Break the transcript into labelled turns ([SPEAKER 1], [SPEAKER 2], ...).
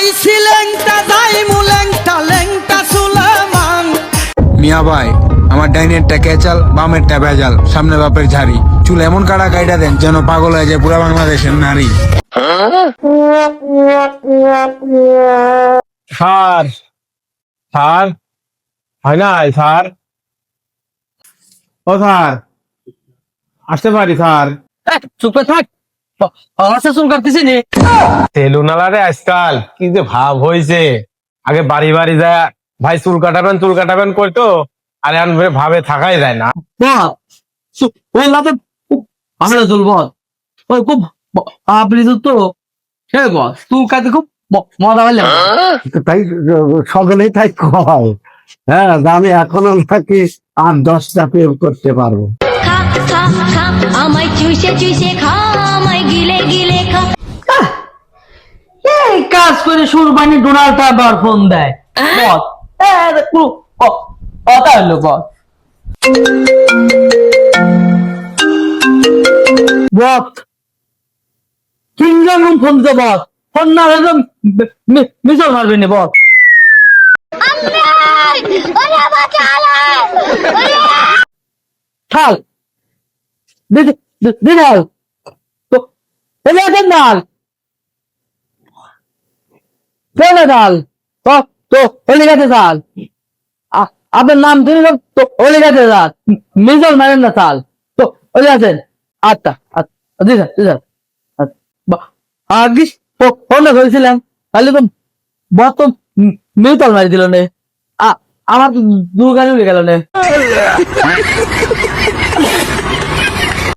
[SPEAKER 1] আইছি লেংটা যাই মুলেংটা লেংটা সুলেমান।
[SPEAKER 2] মিয়া ভাই আমার ডাইনেরটা কেচাল বামেরটা ভেজাল সামনে বাপের ঝাড়ি চুল এমন কাটা কাইটা দেন যেন পাগল হয়ে যায় পুরা বাংলাদেশের নারী।
[SPEAKER 3] স্যার স্যার হয় না স্যার, ও স্যার আসতে পারি স্যার?
[SPEAKER 4] চুপে থাক, আচ্ছা চুল কাটতেছি নি।
[SPEAKER 3] সেলুনালারে আজকাল কি যে ভাব হয়েছে, আগে বাড়ি বাড়ি যায় ভাই চুল কাটাবেন করতো, আর এখন ভাবে থাকাই যায় না।
[SPEAKER 4] ওই লাতে ভালো চুল বল, ওই খুব আপনি তো সে বল চুল কাটতে খুব মজা পাইলে।
[SPEAKER 5] তাই সকলেই তাই কয়। হ্যাঁ, আমি এখনো নাকি 8-10টা প্রেম করতে পারবো।
[SPEAKER 6] খা খা খা আমায় চুষে চুষে খা আমায় গিলে গিলে খা।
[SPEAKER 4] এই কাজ করে সুরবানি ডোনাল্ড ট্রাম্প আর ফোন দেয় বল, কথা হলো বল বত কিং জং ফোন দিতে বল, ফোন না হলে মিশল মারবি নি বল। থাল দিদাল তো এলাকার নাল কেন ডাল তো তো অলিগাতে চাল, আপনার নাম তিনি তো অলিগাতে চাল মিজল মারেন না চাল তো অলিগাছেন। আচ্ছা আচ্ছা দিদা দিদা আগে ফোন করেছিলাম তাহলে তো বত মিউতল মারি দিল নে, আমার তো দুর্গানি উড়ে গেল নে।